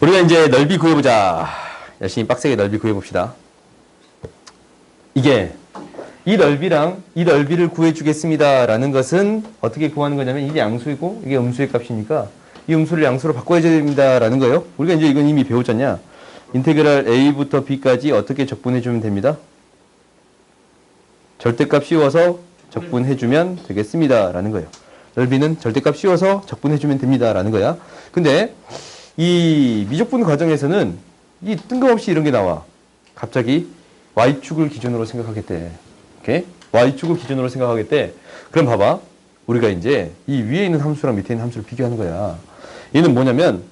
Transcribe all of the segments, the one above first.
우리가 이제 넓이 구해보자. 열심히 빡세게 넓이 구해봅시다. 이게 이 넓이랑 이 넓이를 구해주겠습니다 라는 것은 어떻게 구하는 거냐면 이게 양수이고 이게 음수의 값이니까 이 음수를 양수로 바꿔야 됩니다 라는 거예요. 우리가 이제 이건 이미 배웠잖냐. 인테그랄 a부터 b까지 어떻게 적분해주면 됩니다. 절대값 씌워서 적분해주면 되겠습니다 라는 거예요. 넓이는 절대값 씌워서 적분해주면 됩니다 라는 거야. 근데 이 미적분 과정에서는 이 뜬금없이 이런 게 나와. 갑자기 y축을 기준으로 생각하겠대. 오케이? y축을 기준으로 생각하겠대. 그럼 봐봐. 우리가 이제 이 위에 있는 함수랑 밑에 있는 함수를 비교하는 거야. 얘는 뭐냐면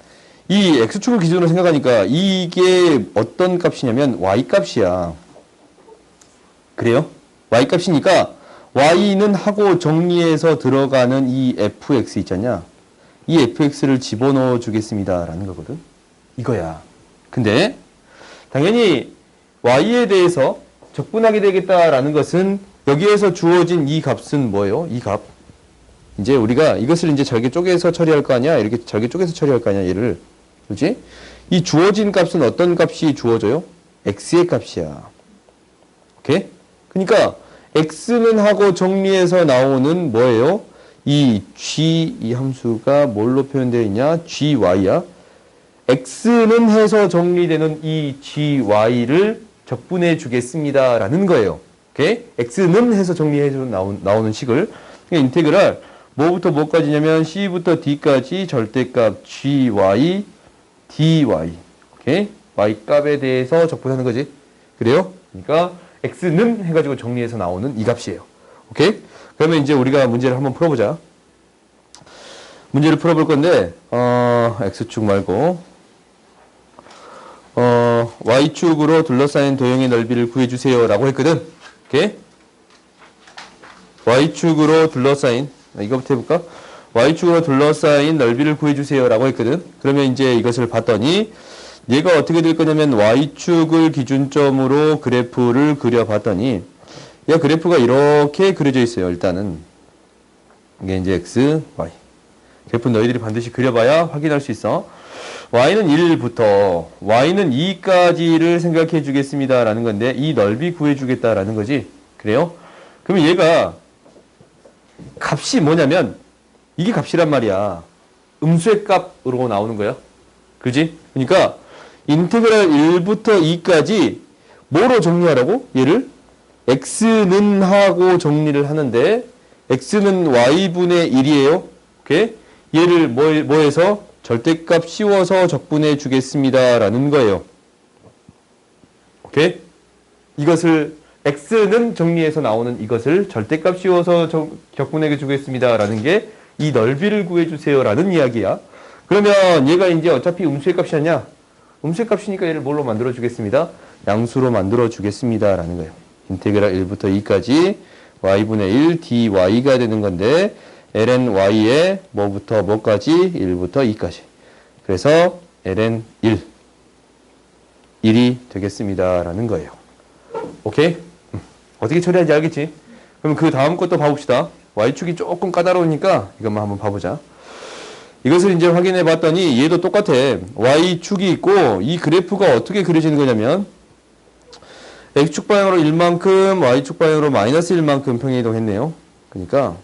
이 x축을 기준으로 생각하니까 이게 어떤 값이냐면 y값이야. 그래요? y값이니까 y는 하고 정리해서 들어가는 이 fx 있잖냐. 이 fx를 집어넣어 주겠습니다 라는 거거든. 이거야. 근데 당연히 y에 대해서 적분하게 되겠다라는 것은 여기에서 주어진 이 값은 뭐예요? 이 값. 이제 우리가 이것을 이제 잘게 쪼개서 처리할 거 아니야? 이렇게 잘게 쪼개서 처리할 거 아니야? 얘를. 그렇지? 이 주어진 값은 어떤 값이 주어져요? x의 값이야. 오케이? 그러니까 x는 하고 정리해서 나오는 뭐예요? 이 함수가 뭘로 표현되어 있냐? gy야. x는 해서 정리되는 이 gy를 적분해 주겠습니다 라는 거예요. 오케이? x는 해서 정리해서 나오는 식을. 그러니까 인테그랄 뭐부터 뭐까지냐면 c부터 d까지 절대값 gy dy. 오케이? y 값에 대해서 적분하는 거지. 그래요? 그러니까 x는 해가지고 정리해서 나오는 이 값이에요. 오케이? 그러면 이제 우리가 문제를 한번 풀어보자. 문제를 풀어볼 건데, x축 말고, y축으로 둘러싸인 도형의 넓이를 구해주세요 라고 했거든. 오케이? y축으로 둘러싸인, 이거부터 해볼까? y축으로 둘러싸인 넓이를 구해주세요 라고 했거든. 그러면 이제 이것을 봤더니, 얘가 어떻게 될 거냐면, y축을 기준점으로 그래프를 그려봤더니, 얘 그래프가 이렇게 그려져 있어요. 일단은 이게 이제 x, y. 그래프 너희들이 반드시 그려봐야 확인할 수 있어. y는 1부터 y는 2까지를 생각해 주겠습니다 라는 건데 이 넓이 구해 주겠다라는 거지. 그래요? 그러면 얘가 값이 뭐냐면 이게 값이란 말이야. 음수의 값으로 나오는 거야. 그지? 그러니까 인테그랄 1부터 2까지 뭐로 정리하라고? 얘를 x는 하고 정리를 하는데 x는 y분의 1이에요. 오케이? 얘를 뭐해서 절대값 씌워서 적분해 주겠습니다 라는 거예요. 오케이? 이것을 x는 정리해서 나오는 이것을 절대값 씌워서 적분해 주겠습니다 라는 게 이 넓이를 구해 주세요 라는 이야기야. 그러면 얘가 이제 어차피 음수의 값이 아니야. 음수의 값이니까 얘를 뭘로 만들어 주겠습니다. 양수로 만들어 주겠습니다 라는 거예요. 인테그랄 1부터 2까지 y분의 1 dy가 되는 건데 ln y에 뭐부터 뭐까지 1부터 2까지. 그래서 ln 1이 되겠습니다 라는 거예요. 오케이? 어떻게 처리하는지 알겠지? 그럼 그 다음 것도 봐봅시다. y축이 조금 까다로우니까 이것만 한번 봐보자. 이것을 이제 확인해 봤더니 얘도 똑같아. y축이 있고 이 그래프가 어떻게 그려지는 거냐면 x축 방향으로 1만큼, y축 방향으로 마이너스 1만큼 평행이동했네요. 그러니까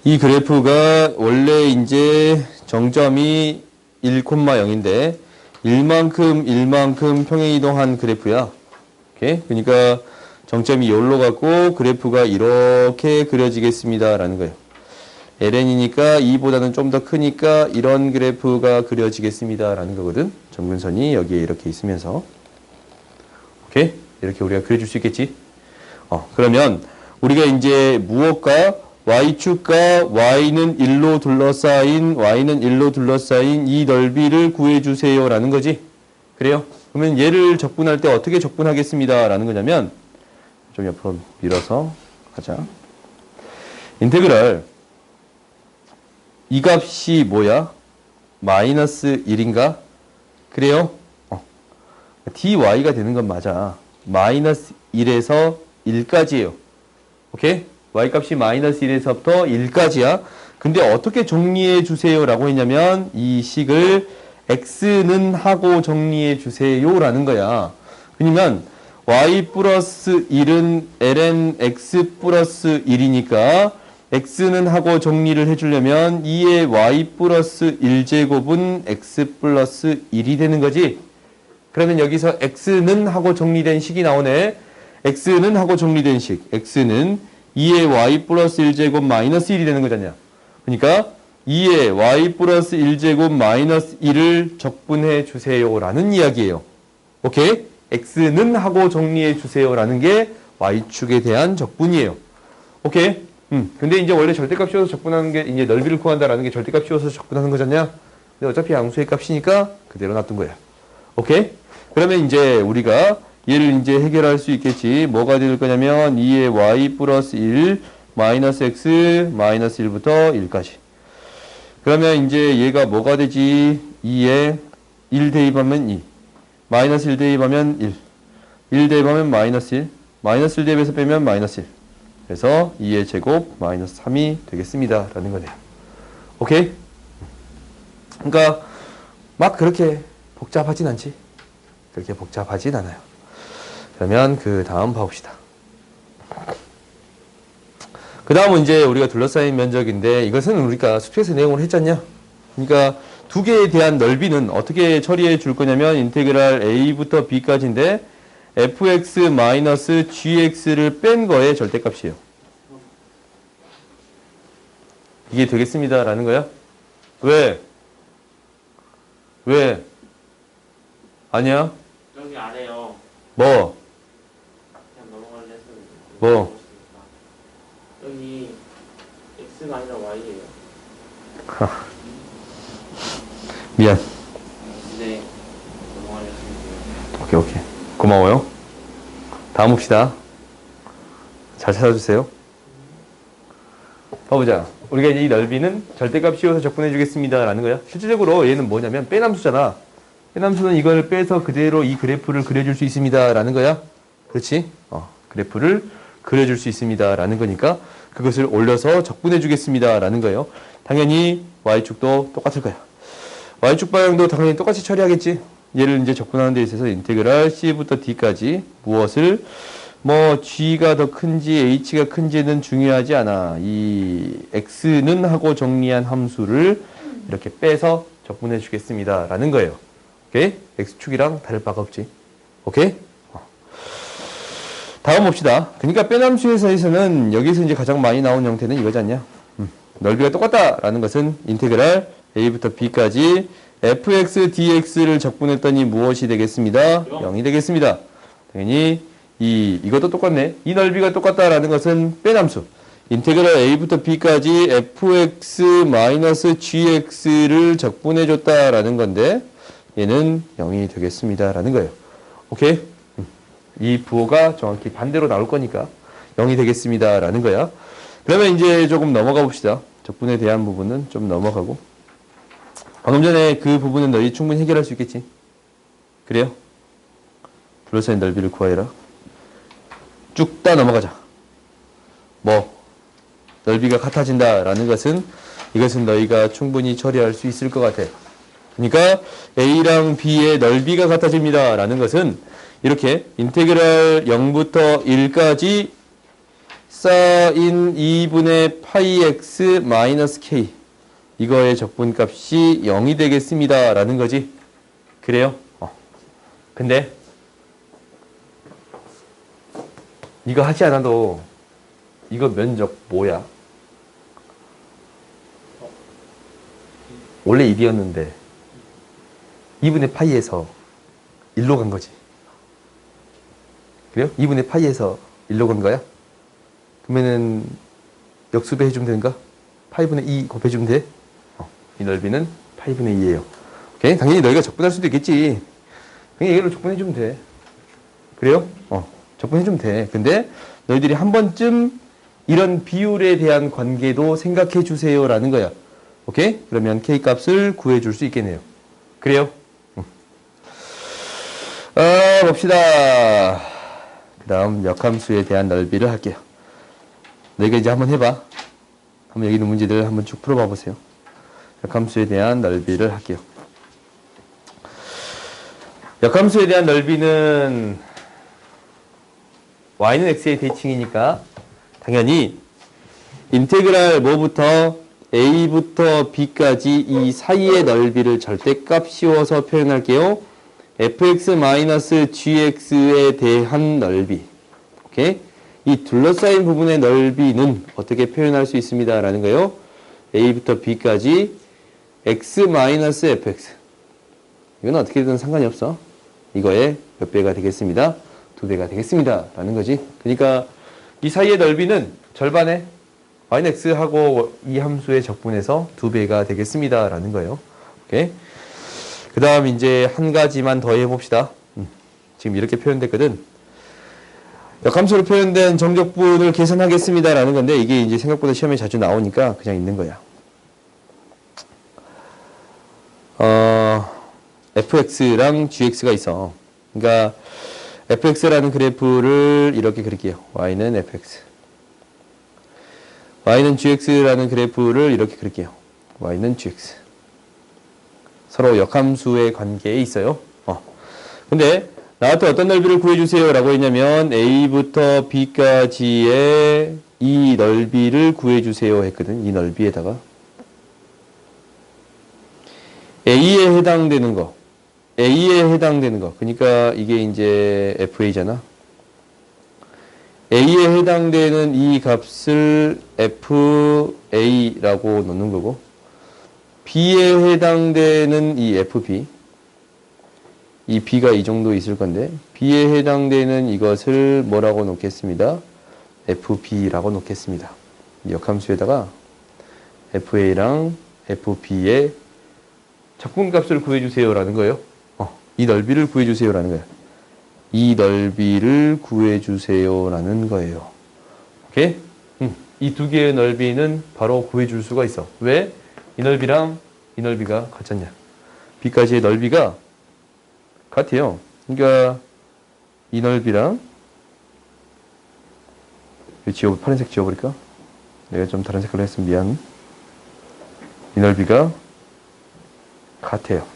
이 그래프가 원래 이제 정점이 1,0인데 1만큼 평행이동한 그래프야. 오케이? 그러니까 정점이 여기로 갔고 그래프가 이렇게 그려지겠습니다 라는 거예요. ln이니까 2보다는 좀 더 크니까 이런 그래프가 그려지겠습니다 라는 거거든. 점근선이 여기에 이렇게 있으면서. 오케이? 이렇게 우리가 그려줄 수 있겠지? 그러면 우리가 이제 무엇과 y축과 y는 1로 둘러싸인 이 넓이를 구해주세요 라는 거지. 그래요? 그러면 얘를 적분할 때 어떻게 적분하겠습니다 라는 거냐면 좀 옆으로 밀어서 가자. 인테그랄 이 값이 뭐야? 마이너스 1인가? 그래요? dy가 되는 건 맞아. 마이너스 1에서 1까지예요. 오케이? y값이 마이너스 1에서부터 1까지야. 근데 어떻게 정리해 주세요라고 했냐면 이 식을 x는 하고 정리해 주세요라는 거야. 그러면 y 플러스 1은 ln x 플러스 1이니까 x는 하고 정리를 해주려면 2의 y 플러스 1제곱은 x 플러스 1이 되는 거지. 그러면 여기서 x는 하고 정리된 식이 나오네. x는 하고 정리된 식. x는 2의 y 플러스 1제곱 마이너스 1이 되는 거잖냐. 그러니까 2의 y 플러스 1제곱 마이너스 1을 적분해 주세요라는 이야기예요. 오케이? x는 하고 정리해 주세요라는 게 y축에 대한 적분이에요. 오케이? 근데 이제 원래 절대값 씌워서 적분하는 게 이제 넓이를 구한다라는 게 절대값 씌워서 적분하는 거잖냐? 근데 어차피 양수의 값이니까 그대로 놔둔 거야. 오케이? 그러면 이제 우리가 얘를 이제 해결할 수 있겠지. 뭐가 될 거냐면 2의 y 플러스 1 마이너스 x 마이너스 1부터 1까지. 그러면 이제 얘가 뭐가 되지? 2에 1 대입하면 2. 마이너스 1 대입하면 1. 1 대입하면 마이너스 1. 마이너스 1 대입해서 빼면 마이너스 1. 그래서 2의 제곱 마이너스 3이 되겠습니다. 라는 거네요. 오케이? 그러니까 막 그렇게 복잡하진 않지. 그렇게 복잡하진 않아요. 그러면 그 다음 봐봅시다. 그 다음은 이제 우리가 둘러싸인 면적인데 이것은 우리가 수트에서 내용을 했잖냐. 그러니까 두 개에 대한 넓이는 어떻게 처리해 줄 거냐면 인테그랄 a부터 b까지인데 fx-gx를 뺀 거의 절대값이에요. 이게 되겠습니다. 라는 거야? 왜? 왜? 아니야? 여기 아래요. 뭐? 그냥 넘어갈래 했었는데. 뭐? 여기 x가 아니라 y예요. 미안. 네. 넘어갈래 했었는데. 오케이. 고마워요. 다음 봅시다. 잘 찾아주세요. 봐보자. 우리가 이제 이 넓이는 절대값 씌워서 적분해 주겠습니다. 라는 거야. 실질적으로 얘는 뭐냐면 빼남수잖아. 빼남수는 이걸 빼서 그대로 이 그래프를 그려줄 수 있습니다. 라는 거야. 그렇지? 그래프를 그려줄 수 있습니다. 라는 거니까 그것을 올려서 적분해 주겠습니다. 라는 거예요. 당연히 y축도 똑같을 거야. y축 방향도 당연히 똑같이 처리하겠지. 얘를 이제 적분하는 데 있어서 인테그랄 c부터 d까지 무엇을 뭐 g가 더 큰지 h가 큰지는 중요하지 않아. 이 x는 하고 정리한 함수를 이렇게 빼서 적분해 주겠습니다. 라는 거예요. 오케이? x축이랑 다를 바가 없지. 오케이? 다음 봅시다. 그러니까 빼남수에서는 여기서 이제 가장 많이 나온 형태는 이거지 않냐? 넓이가 똑같다라는 것은 인테그랄 a부터 b까지 fx dx를 적분했더니 무엇이 되겠습니다? 0이 되겠습니다. 당연히 이것도 똑같네. 이 넓이가 똑같다라는 것은 빼남수. 인테그랄 a부터 b까지 fx-gx를 적분해줬다라는 건데 얘는 0이 되겠습니다. 라는 거예요. 오케이? 이 부호가 정확히 반대로 나올 거니까 0이 되겠습니다. 라는 거야. 그러면 이제 조금 넘어가 봅시다. 적분에 대한 부분은 좀 넘어가고. 방금 전에 그 부분은 너희 충분히 해결할 수 있겠지? 그래요? 둘러싸인 넓이를 구하여라. 쭉 다 넘어가자. 뭐? 넓이가 같아진다라는 것은 이것은 너희가 충분히 처리할 수 있을 것 같아. 그러니까 A랑 B의 넓이가 같아집니다. 라는 것은 이렇게 인테그랄 0부터 1까지 사인 2분의 파이 x 마이너스 k 이거의 적분값이 0이 되겠습니다. 라는 거지. 그래요? 근데 이거 하지 않아도 이거 면적 뭐야? 원래 1이었는데 2분의 파이에서 1로 간 거지. 그래요? 2분의 파이에서 1로 간 거야? 그러면은 역수배 해주면 되는가? 파이분의 2 곱해주면 돼? 이 넓이는 파이분의 2예요. 오케이? 당연히 너희가 적분할 수도 있겠지. 그냥 이걸로 적분해주면 돼. 그래요? 적분해주면 돼. 근데 너희들이 한 번쯤 이런 비율에 대한 관계도 생각해 주세요. 라는 거야. 오케이? 그러면 K 값을 구해줄 수 있겠네요. 그래요? 봅시다. 그 다음 역함수에 대한 넓이를 할게요. 너희가 이제 한번 해봐. 한번 여기 있는 문제들 한번 쭉 풀어봐 보세요. 역함수에 대한 넓이를 할게요. 역함수에 대한 넓이는 y는 x의 대칭이니까 당연히 인테그랄 뭐부터 a부터 b까지 이 사이의 넓이를 절대값 씌워서 표현할게요. fx-gx에 대한 넓이. 오케이? 이 둘러싸인 부분의 넓이는 어떻게 표현할 수 있습니다. 라는 거예요. a부터 b까지 x-fx. 이건 어떻게든 상관이 없어. 이거의 몇 배가 되겠습니다. 2배가 되겠습니다. 라는 거지. 그러니까 이 사이의 넓이는 절반의 y는 x하고 이 함수의 적분에서 2배가 되겠습니다. 라는 거예요. 오케이? 그 다음 이제 한 가지만 더 해봅시다. 지금 이렇게 표현됐거든. 역함수로 표현된 정적분을 계산하겠습니다. 라는 건데 이게 이제 생각보다 시험에 자주 나오니까 그냥 있는 거야. fx랑 gx가 있어. 그러니까 fx라는 그래프를 이렇게 그릴게요. y는 fx. y는 gx라는 그래프를 이렇게 그릴게요. y는 gx. 서로 역함수의 관계에 있어요. 근데 나한테 어떤 넓이를 구해주세요 라고 했냐면 a부터 b까지의 이 넓이를 구해주세요 했거든. 이 넓이에다가 a에 해당되는 거 그러니까 이게 이제 fa잖아. a에 해당되는 이 값을 fa라고 놓는 거고 b에 해당되는 이 fb, 이 b가 이 정도 있을 건데 b에 해당되는 이것을 뭐라고 놓겠습니다. fb라고 놓겠습니다. 역함수에다가 fa랑 fb의 적분값을 구해주세요 라는 거예요. 이 넓이를 구해주세요 라는 거예요. 이 넓이를 구해주세요 라는 거예요. 오케이? 이 두 개의 넓이는 바로 구해줄 수가 있어. 왜? 이 넓이랑 이 넓이가 같잖냐. b까지의 넓이가 같아요. 그러니까 이 넓이랑 파란색 지워버릴까? 내가 좀 다른 색깔로 했으면 미안. 이 넓이가 같아요.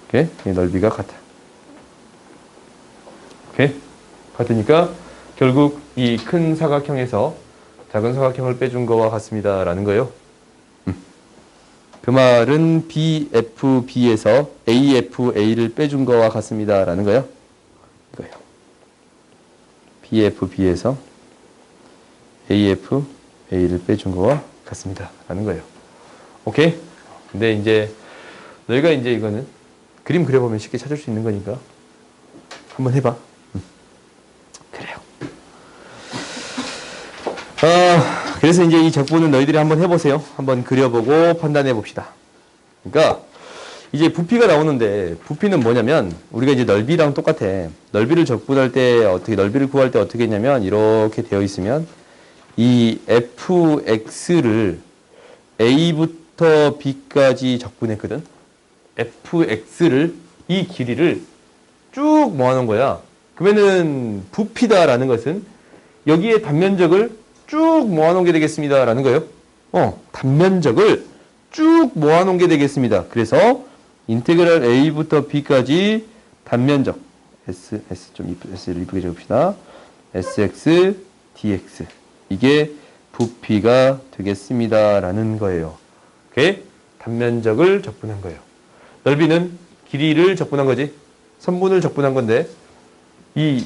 오케이? 이 넓이가 같아. 오케이? 같으니까 결국 이 큰 사각형에서 작은 사각형을 빼준 거와 같습니다. 라는 거예요. 그 말은 BFB에서 AFA를 빼준 거와 같습니다. 라는 거예요. 이거예요. BFB에서 AFA를 빼준 거와 같습니다. 라는 거예요. 오케이? 근데 이제 너희가 이제 이거는 그림 그려보면 쉽게 찾을 수 있는 거니까 한번 해봐. 그래요. 그래서 이제 이 적분은 너희들이 한번 해보세요. 한번 그려보고 판단해 봅시다. 그러니까 이제 부피가 나오는데 부피는 뭐냐면 우리가 이제 넓이랑 똑같아. 넓이를 적분할 때 넓이를 구할 때 어떻게 했냐면 이렇게 되어 있으면 이 fx를 a부터 b까지 적분했거든. fx를 이 길이를 쭉 모아놓은 거야. 그러면은 부피다라는 것은 여기에 단면적을 쭉 모아놓은 게 되겠습니다. 라는 거예요. 단면적을 쭉 모아놓은 게 되겠습니다. 그래서 인테그랄 a부터 b까지 단면적 S를 이쁘게 적읍시다. sx dx 이게 부피가 되겠습니다. 라는 거예요. 오케이? 단면적을 적분한 거예요. 넓이는 길이를 적분한 거지. 선분을 적분한 건데 이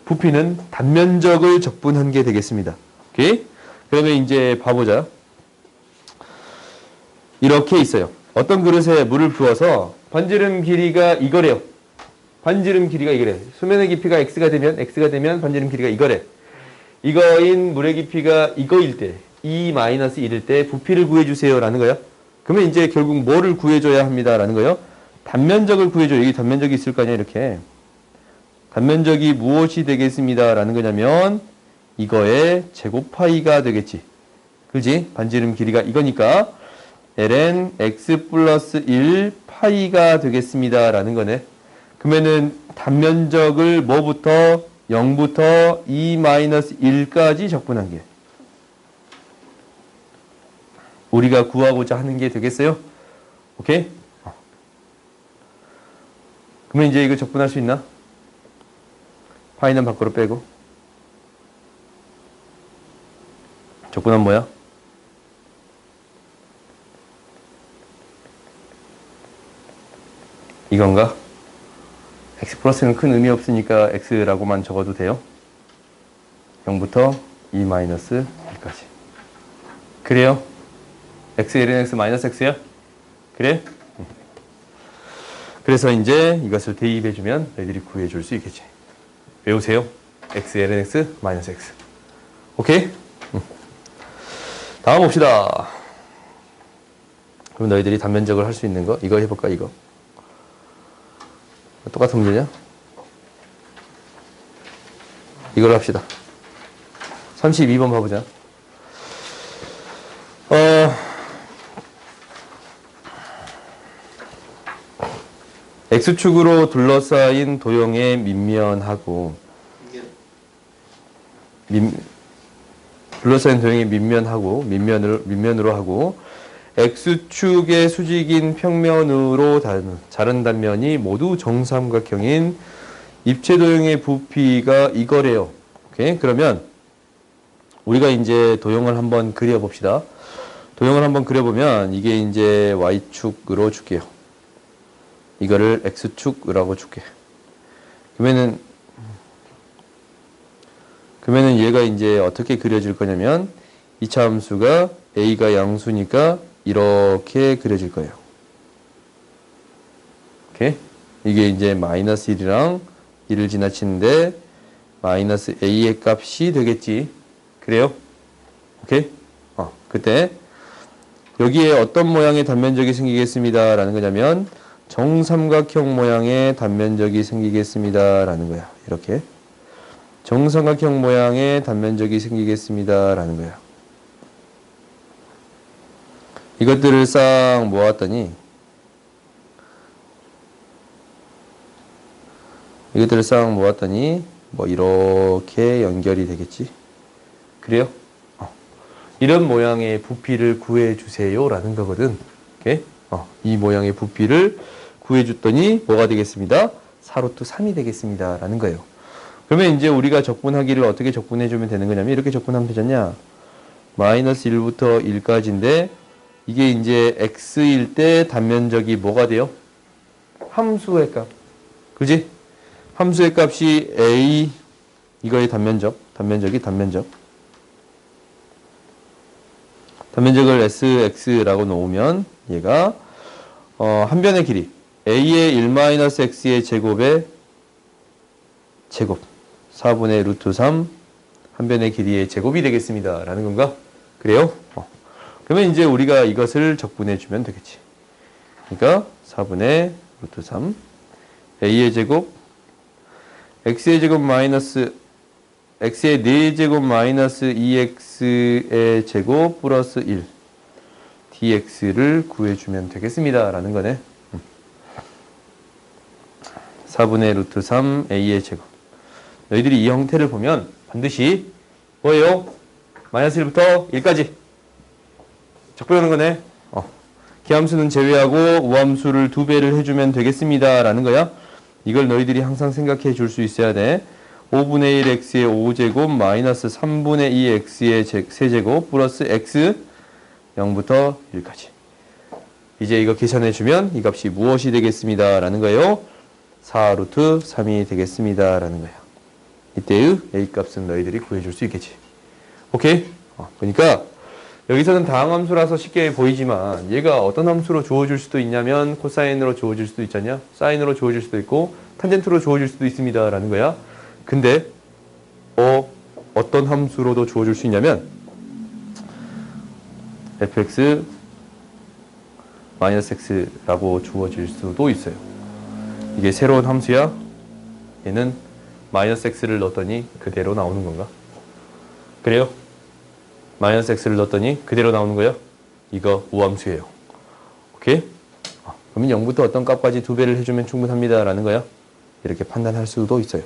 부피는 단면적을 적분한 게 되겠습니다. 오케이? 그러면 이제 봐보자. 이렇게 있어요. 어떤 그릇에 물을 부어서 반지름 길이가 이거래요. 반지름 길이가 이거래. 수면의 깊이가 x가 되면 반지름 길이가 이거래. 이거인 물의 깊이가 이거일 때, 2-1일 때 부피를 구해주세요. 라는 거예요. 그러면 이제 결국 뭐를 구해줘야 합니다. 라는 거예요. 단면적을 구해줘요. 여기 단면적이 있을 거 아니야, 이렇게. 단면적이 무엇이 되겠습니다. 라는 거냐면, 이거의 제곱파이가 되겠지. 그지? 반지름 길이가 이거니까, ln x 플러스 1 파이가 되겠습니다. 라는 거네. 그러면은 단면적을 뭐부터 0부터 2-1까지 적분한 게. 우리가 구하고자 하는 게 되겠어요? 오케이? 그러면 이제 이거 적분할 수 있나? 파이는 밖으로 빼고. 적분하면 뭐야? 이건가? x 플러스는 큰 의미 없으니까 x라고만 적어도 돼요. 0부터 2 마이너스 1까지. 그래요? x, ln x 마이너스 x야? 그래? 그래서 이제 이것을 대입해주면 너희들이 구해줄 수 있겠지. 외우세요. x, ln x 마이너스 x. 오케이? 다음 봅시다. 그럼 너희들이 단면적을 할 수 있는 거 이거 해볼까 이거? 똑같은 문제냐? 이걸로 합시다. 32번 봐보자. X축으로 둘러싸인 도형의 밑면하고 둘러싸인 도형의 밑면으로 하고 X축의 수직인 평면으로 자른 단면이 모두 정삼각형인 입체도형의 부피가 이거래요. 오케이? 그러면 우리가 이제 도형을 한번 그려봅시다. 도형을 한번 그려보면 이게 이제 Y축으로 줄게요. 이거를 X축이라고 줄게. 그러면은 얘가 이제 어떻게 그려질 거냐면 이차 함수가 A가 양수니까 이렇게 그려질 거예요. 오케이? 이게 이제 마이너스 1이랑 1을 지나치는데 마이너스 A의 값이 되겠지. 그래요? 오케이? 그때 여기에 어떤 모양의 단면적이 생기겠습니다 라는 거냐면 정삼각형 모양의 단면적이 생기겠습니다 라는 거야. 이렇게 정삼각형 모양의 단면적이 생기겠습니다 라는 거야. 이것들을 싹 모았더니 뭐 이렇게 연결이 되겠지. 그래요? 이런 모양의 부피를 구해주세요 라는 거거든. 오케이? 이 모양의 부피를 구해줬더니 뭐가 되겠습니다? 4루트 3이 되겠습니다 라는 거예요. 그러면 이제 우리가 적분하기를 어떻게 적분해주면 되는 거냐면 이렇게 적분하면 되잖냐. 마이너스 1부터 1까지인데 이게 이제 x일 때 단면적이 뭐가 돼요? 함수의 값. 그지? 함수의 값이 a 이거의 단면적을 sx라고 놓으면 얘가 한 변의 길이 a의 1-x의 제곱의 제곱 4분의 루트 3 한 변의 길이의 제곱이 되겠습니다 라는 건가? 그래요? 그러면 이제 우리가 이것을 적분해 주면 되겠지. 그러니까 4분의 루트 3 a의 제곱 x의 제곱 마이너스 x의 4제곱 마이너스 2x의 제곱 플러스 1 dx를 구해주면 되겠습니다 라는 거네. 4분의 루트 3 a의 제곱. 너희들이 이 형태를 보면 반드시 뭐예요? 마이너스 1부터 1까지 적분하는 거네. 기함수는 제외하고 우함수를 2배를 해주면 되겠습니다 라는 거야. 이걸 너희들이 항상 생각해 줄 수 있어야 돼. 5분의 1 x의 5제곱 마이너스 3분의 2 x의 세제곱 플러스 x 0부터 1까지. 이제 이거 계산해 주면 이 값이 무엇이 되겠습니다 라는 거예요. 4루트 3이 되겠습니다 라는 거예요. 이때의 a 값은 너희들이 구해줄 수 있겠지. 오케이? 그러니까 여기서는 다항함수라서 쉽게 보이지만 얘가 어떤 함수로 주어질 수도 있냐면 코사인으로 주어질 수도 있잖냐, 사인으로 주어질 수도 있고 탄젠트로 주어질 수도 있습니다 라는 거야. 근데 어떤 함수로도 주어질 수 있냐면 fx 마이너스 x라고 주어질 수도 있어요. 이게 새로운 함수야. 얘는 마이너스 x를 넣었더니 그대로 나오는 건가? 그래요? 마이너스 x를 넣었더니 그대로 나오는 거예요? 이거 우함수예요. 오케이? 그러면 0부터 어떤 값까지 2배를 해주면 충분합니다 라는 거야. 이렇게 판단할 수도 있어요.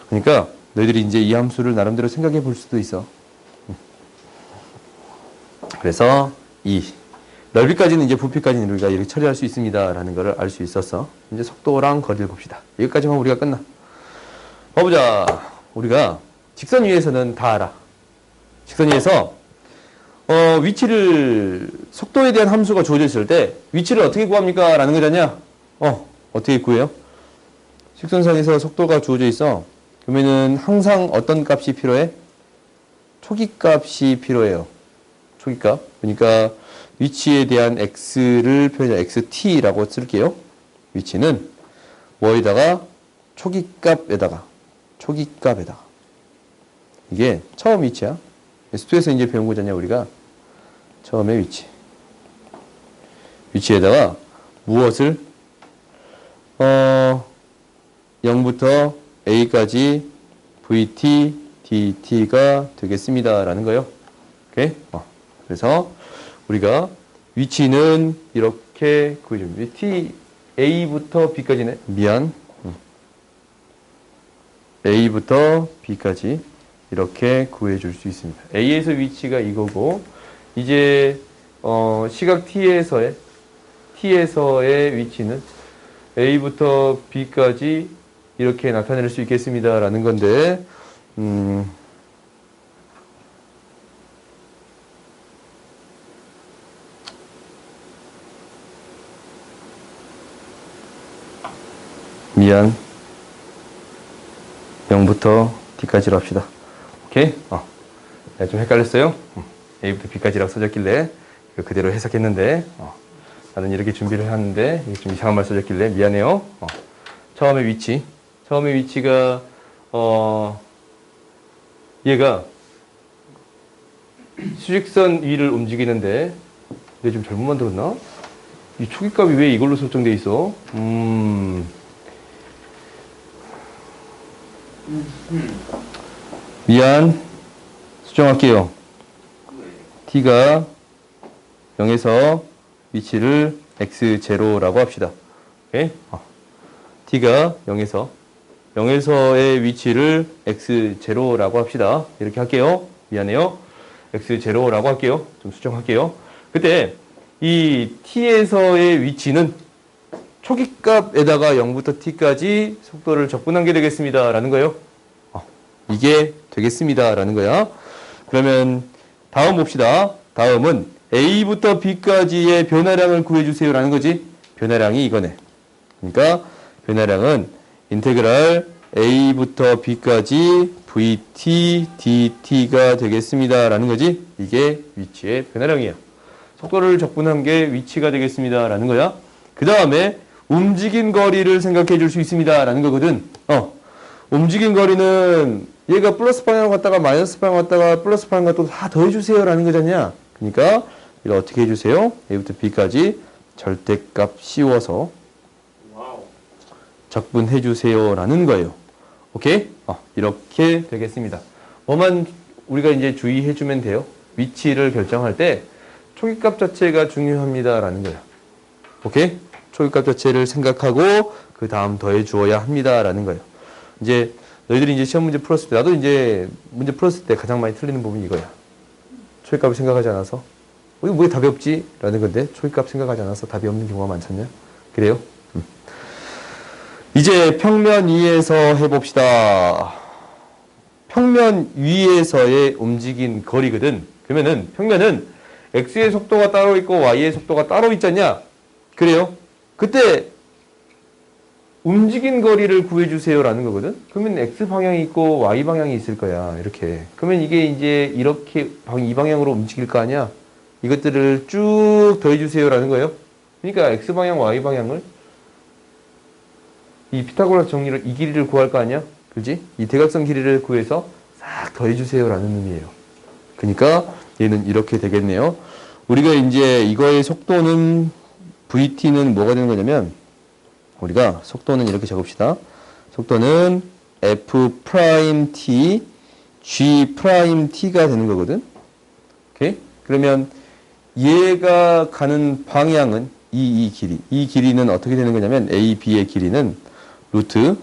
그러니까 너희들이 이제 이 함수를 나름대로 생각해 볼 수도 있어. 그래서 2. 넓이까지는 이제 부피까지는 우리가 이렇게 처리할 수 있습니다라는 것을 알 수 있어서 이제 속도랑 거리를 봅시다. 여기까지만 우리가 끝나. 봐보자. 우리가 직선 위에서는 다 알아. 직선 위에서 위치를 속도에 대한 함수가 주어져 있을 때 위치를 어떻게 구합니까? 라는 거잖냐? 어떻게 구해요? 직선상에서 속도가 주어져 있어. 그러면은 항상 어떤 값이 필요해? 초기값이 필요해요. 초기값. 그러니까 위치에 대한 x를 표현해 xt라고 쓸게요. 위치는 뭐에다가 초기값에다가 이게 처음 위치야. S2에서 이제 배운 거잖냐 우리가. 처음에 위치에다가 무엇을 0부터 a까지 vt dt가 되겠습니다 라는 거예요. 오케이? 그래서 우리가 위치는 이렇게 구해줍니다. t a부터 b까지네. 미안. a부터 b까지 이렇게 구해줄 수 있습니다. a에서 위치가 이거고 이제 시각 t에서의 위치는 a부터 b까지 이렇게 나타낼 수 있겠습니다 라는 건데 미안 0부터 d까지로 합시다. 오케이? 좀 헷갈렸어요? a부터 b까지라고 써졌길래 그대로 해석했는데 나는 이렇게 준비를 하는데 좀 이상한 말 써졌길래 미안해요. 처음에 위치가 얘가 수직선 위를 움직이는데 내가 좀 잘못 만들었나? 이 초기값이 왜 이걸로 설정돼 있어? 미안. 수정할게요. t가 0에서 위치를 x0라고 합시다. 오케이? t가 0에서의 위치를 x0라고 합시다. 이렇게 할게요. 미안해요. x0라고 할게요. 좀 수정할게요. 그때 이 t에서의 위치는 초기값에다가 0부터 t까지 속도를 적분한 게 되겠습니다. 라는 거예요. 이게 되겠습니다. 라는 거야. 그러면 다음 봅시다. 다음은 a부터 b까지의 변화량을 구해주세요. 라는 거지. 변화량이 이거네. 그러니까 변화량은 인테그랄 a부터 b까지 vt dt가 되겠습니다. 라는 거지. 이게 위치의 변화량이야. 속도를 적분한 게 위치가 되겠습니다. 라는 거야. 그 다음에 움직인 거리를 생각해 줄 수 있습니다. 라는 거거든. 움직인 거리는 얘가 플러스 방향 갔다가 마이너스 방향 갔다가 플러스 방향 갔다가 다 더해주세요. 라는 거잖냐. 그러니까 이걸 어떻게 해주세요? a부터 b까지 절대값 씌워서 적분해 주세요. 라는 거예요. 오케이? 이렇게 되겠습니다. 뭐만 우리가 이제 주의해 주면 돼요. 위치를 결정할 때 초기값 자체가 중요합니다. 라는 거예요. 오케이? 초기값 자체를 생각하고 그 다음 더해 주어야 합니다. 라는 거예요. 이제 너희들이 이제 시험 문제 풀었을 때 나도 이제 문제 풀었을 때 가장 많이 틀리는 부분이 이거야. 초기값을 생각하지 않아서 이거 왜 답이 없지? 라는 건데 초기값 생각하지 않아서 답이 없는 경우가 많잖냐? 그래요? 이제 평면 위에서 해봅시다. 평면 위에서의 움직인 거리거든. 그러면은 평면은 x의 속도가 따로 있고 y의 속도가 따로 있잖냐? 그래요? 그때 움직인 거리를 구해주세요 라는 거거든. 그러면 x방향이 있고 y방향이 있을 거야. 이렇게. 그러면 이게 이제 이렇게 이 방향으로 움직일 거 아니야? 이것들을 쭉 더해주세요 라는 거예요. 그러니까 x방향, y방향을 이 피타고라스 정리를 이 길이를 구할 거 아니야? 그지? 이 대각선 길이를 구해서 싹 더해주세요 라는 의미예요. 그러니까 얘는 이렇게 되겠네요. 우리가 이제 이거의 속도는 vt는 뭐가 되는 거냐면 우리가 속도는 이렇게 적읍시다. 속도는 f't g't가 되는 거거든. 오케이? 그러면 얘가 가는 방향은 이 길이. 이 길이는 어떻게 되는 거냐면 a, b의 길이는 루트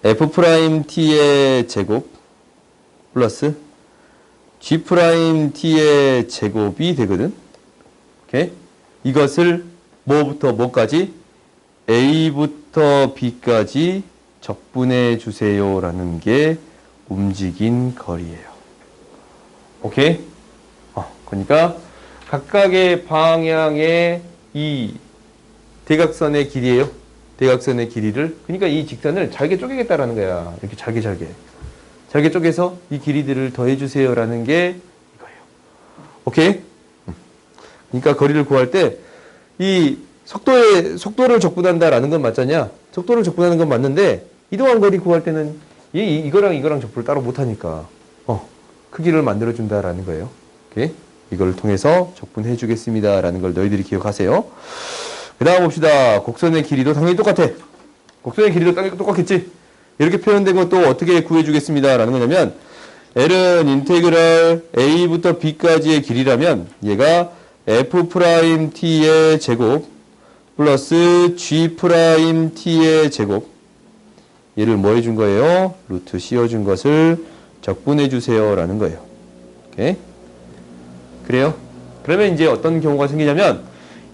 f't의 제곱 플러스 G'T의 제곱이 되거든. 오케이? 이것을 뭐부터 뭐까지? A부터 B까지 적분해 주세요라는 게 움직인 거리예요. 오케이? 그러니까 각각의 방향의 이 대각선의 길이에요. 대각선의 길이를, 그러니까 이 직선을 잘게 쪼개겠다라는 거야. 이렇게 잘게 쪼개서 이 길이들을 더해주세요라는 게 이거예요. 오케이? 그러니까 거리를 구할 때 이 속도를 적분한다라는 건 맞잖냐? 속도를 적분하는 건 맞는데 이동한 거리 구할 때는 이거랑 적분을 따로 못하니까 크기를 만들어준다라는 거예요. 오케이? 이걸 통해서 적분해 주겠습니다라는 걸 너희들이 기억하세요. 그 다음 봅시다. 곡선의 길이도 당연히 똑같아. 곡선의 길이도 당연히 똑같겠지? 이렇게 표현된 것도 어떻게 구해주겠습니다 라는 거냐면 L은 인테그랄 A부터 B까지의 길이라면 얘가 F'T의 제곱 플러스 G'T의 제곱, 얘를 뭐 해준 거예요? 루트 씌워준 것을 적분해 주세요 라는 거예요. 오케이? 그래요? 그러면 이제 어떤 경우가 생기냐면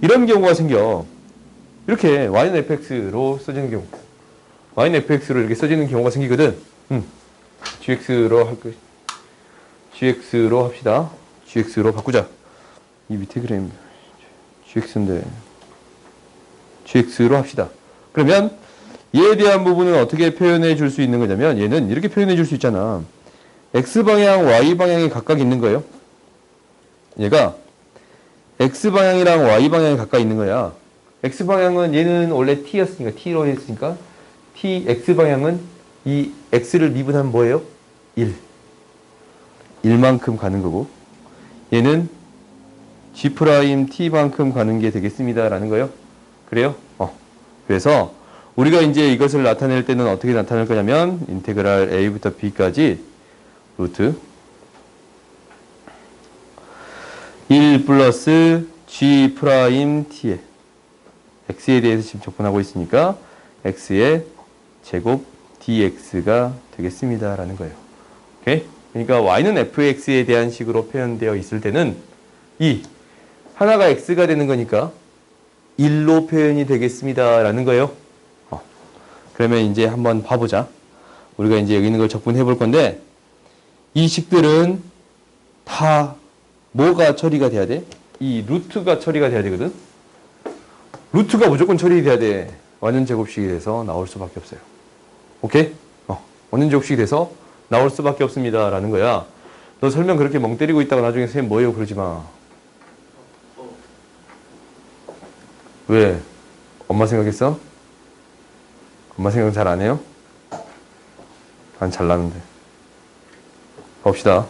이런 경우가 생겨. 이렇게 y는 fx로 써지는 경우, y는 fx로 이렇게 써지는 경우가 생기거든. gx로 합시다. gx로 바꾸자. 이 밑에 그림 gx인데 gx로 합시다. 그러면 얘에 대한 부분은 어떻게 표현해 줄 수 있는 거냐면 얘는 이렇게 표현해 줄 수 있잖아. x방향, y방향이 각각 있는 거예요. 얘가 x방향이랑 y방향이 가까이 있는 거야. x방향은 얘는 원래 t였으니까 t로 했으니까 x방향은 이 x를 미분하면 뭐예요? 1. 1만큼 가는 거고 얘는 G'T만큼 가는 게 되겠습니다 라는 거예요. 그래요? 그래서 우리가 이제 이것을 나타낼 때는 어떻게 나타낼 거냐면 인테그랄 A부터 B까지 루트 1 플러스 G'T의 x에 대해서 지금 적분하고 있으니까 x의 제곱 dx가 되겠습니다 라는 거예요. 오케이? 그러니까 y는 fx에 대한 식으로 표현되어 있을 때는 이 하나가 x가 되는 거니까 1로 표현이 되겠습니다 라는 거예요. 그러면 이제 한번 봐보자. 우리가 이제 여기 있는 걸 적분해 볼 건데 이 식들은 다 뭐가 처리가 돼야 돼? 이 루트가 처리가 돼야 되거든. 루트가 무조건 처리돼야 돼. 완전 제곱식이 돼서 나올 수밖에 없어요. 오케이? 완전 제곱식이 돼서 나올 수밖에 없습니다 라는 거야. 너 설명 그렇게 멍 때리고 있다가 나중에 선생님 뭐예요 그러지 마. 왜? 엄마 생각했어? 엄마 생각 잘 안 해요? 난 잘나는데. 봅시다.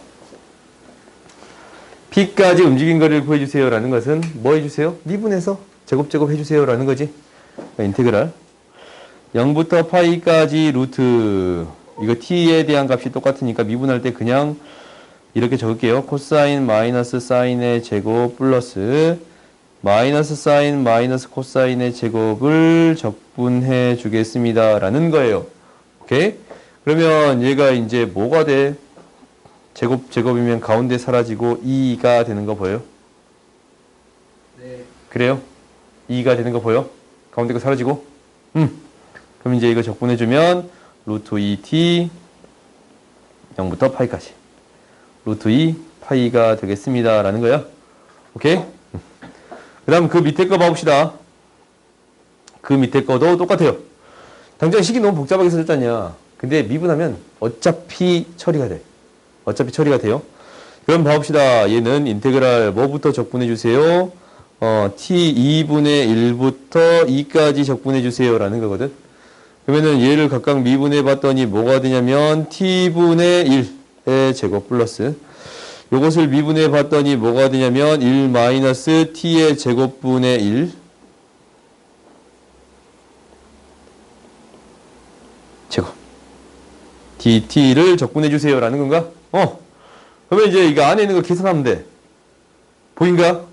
P까지 움직인 거리를 구해주세요 라는 것은 뭐 해주세요? 미분해서 제곱 해주세요 라는 거지. 인테그랄 0부터 파이까지 루트, 이거 t에 대한 값이 똑같으니까 미분할 때 그냥 이렇게 적을게요. 코사인 마이너스 사인의 제곱 플러스 마이너스 사인 마이너스 코사인의 제곱을 적분해 주겠습니다 라는 거예요. 오케이? 그러면 얘가 이제 뭐가 돼? 제곱이면 가운데 사라지고 2가 되는 거 보여요? 네. 그래요? 2가 되는 거 보여? 가운데 거 사라지고? 그럼 이제 이거 적분해주면 루트 2t 0부터 파이까지 루트 2 파이가 되겠습니다 라는 거야. 오케이? 그 다음 그 밑에 거 봐봅시다. 그 밑에 거도 똑같아요. 당장 식이 너무 복잡하게 써졌잖냐. 근데 미분하면 어차피 처리가 돼. 어차피 처리가 돼요. 그럼 봐봅시다. 얘는 인테그랄 뭐부터 적분해주세요? t 2분의 1부터 2까지 적분해주세요 라는 거거든. 그러면은 얘를 각각 미분해 봤더니 뭐가 되냐면 t분의 1의 제곱 플러스 요것을 미분해 봤더니 뭐가 되냐면 1 마이너스 t의 제곱분의 1 제곱 dt를 적분해 주세요 라는 건가? 그러면 이제 이거 안에 있는 거 계산하면 돼. 보인가?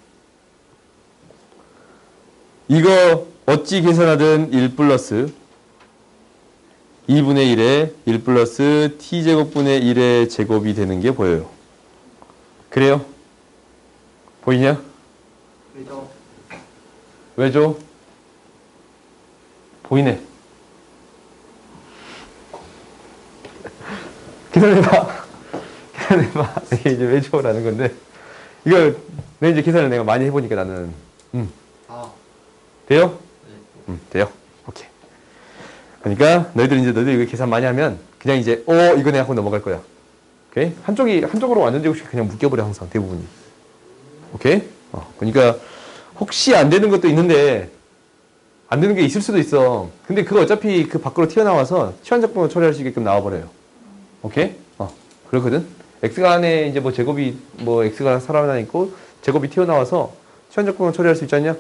이거 어찌 계산하든 1 플러스 2분의 1에 1 플러스 t제곱분의 1의 제곱이 되는 게 보여요. 그래요? 보이냐? 그죠? 왜죠? 보이네. 계산해봐. 계산해봐. 이게 이제 왜죠라는 건데, 이거, 내 이제 계산을 내가 많이 해보니까 나는, 아, 돼요? 네. 돼요. 오케이. 그러니까, 너희들 이거 계산 많이 하면, 그냥 이제, 이거 내가 하고 넘어갈 거야. 오케이? 한쪽으로 완전 제곱식 그냥 묶여버려, 항상, 대부분이. 오케이? 그러니까, 혹시 안 되는 것도 있는데, 안 되는 게 있을 수도 있어. 근데 그거 어차피 그 밖으로 튀어나와서 시환적분으로 처리할 수 있게끔 나와버려요. 오케이? 그렇거든? x가 안에 이제 뭐 제곱이, 뭐 x가 살아나 있고, 제곱이 튀어나와서 시환적분으로 처리할 수 있지 않냐?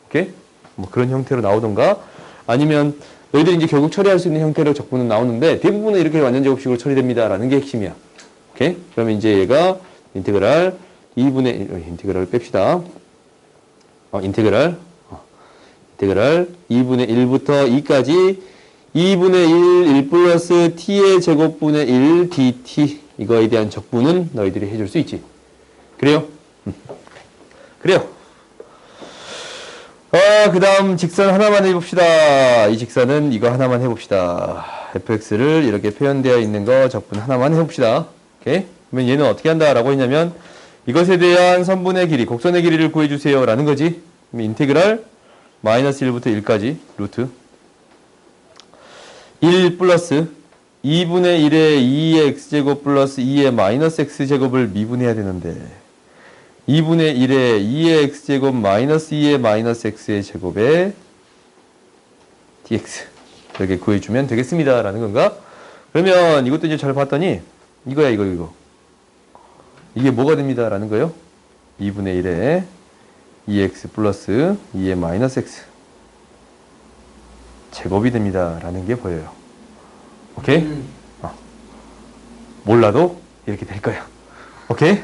오케이? 뭐 그런 형태로 나오던가, 아니면 너희들이 이제 결국 처리할 수 있는 형태로 적분은 나오는데, 대부분은 이렇게 완전 제곱식으로 처리됩니다. 라는 게 핵심이야. 오케이? 그러면 이제 얘가 인테그랄 2분의 1, 인테그랄을 뺍시다. 인테그랄 2분의 1부터 2까지 2분의 1 플러스 t의 제곱분의 1 dt 이거에 대한 적분은 너희들이 해줄 수 있지. 그래요? 그래요. 그 다음 직선 하나만 해봅시다. 이 직선은 이거 하나만 해봅시다. fx를 이렇게 표현되어 있는 거 적분 하나만 해봅시다. 오케이? 그러면 얘는 어떻게 한다라고 했냐면 이것에 대한 선분의 길이, 곡선의 길이를 구해주세요 라는 거지. 그럼 인테그랄 마이너스 1부터 1까지 루트 1 플러스 2분의 1의 2의 x제곱 플러스 2의 마이너스 x제곱을 미분해야 되는데 2분의 1의 2의 x제곱 마이너스 2의 마이너스 x의 제곱에 dx 이렇게 구해주면 되겠습니다 라는 건가? 그러면 이것도 이제 잘 봤더니 이거야 이거 이게 뭐가 됩니다 라는 거예요? 2분의 1의 2x 플러스 2의 마이너스 x 제곱이 됩니다 라는 게 보여요. 오케이? 몰라도 이렇게 될 거야. 오케이?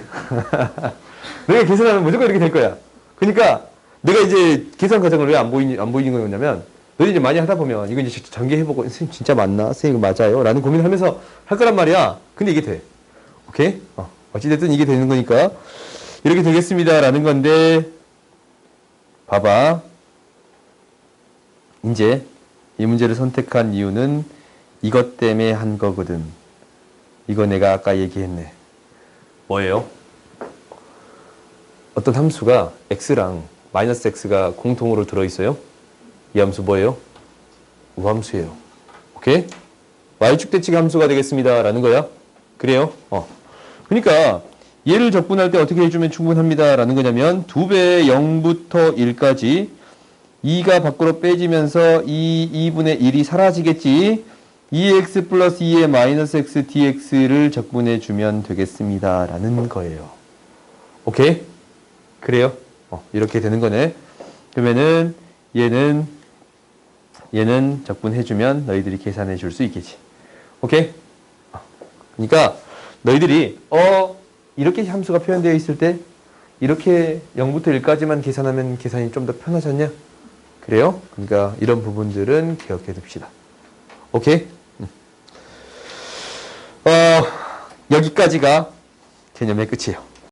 내가 계산하면 무조건 이렇게 될 거야. 그러니까 내가 이제 계산 과정을 왜 안 보이는 거냐면 너희 이제 많이 하다 보면 이거 이제 전개해보고 선생님 진짜 맞나? 선생님 이거 맞아요? 라는 고민을 하면서 할 거란 말이야. 근데 이게 돼. 오케이? 어찌됐든 이게 되는 거니까 이렇게 되겠습니다 라는 건데 봐봐. 이제 이 문제를 선택한 이유는 이것 때문에 한 거거든. 이거 내가 아까 얘기했네. 뭐예요? 어떤 함수가 x랑 마이너스 x가 공통으로 들어있어요. 이 함수 뭐예요? 우함수예요. 오케이? y축 대칭 함수가 되겠습니다 라는 거야. 그래요? 그러니까 얘를 적분할 때 어떻게 해주면 충분합니다 라는 거냐면 2배의 0부터 1까지 2가 밖으로 빼지면서 2분의 1이 사라지겠지. 2x 플러스 2의 마이너스 x dx를 적분해 주면 되겠습니다 라는 거예요. 오케이? 그래요? 이렇게 되는 거네. 그러면은 얘는 적분해 주면 너희들이 계산해 줄 수 있겠지. 오케이? 그러니까 너희들이 이렇게 함수가 표현되어 있을 때 이렇게 0부터 1까지만 계산하면 계산이 좀 더 편하지 않냐? 그래요? 그러니까 이런 부분들은 기억해 둡시다. 오케이? 여기까지가 개념의 끝이에요.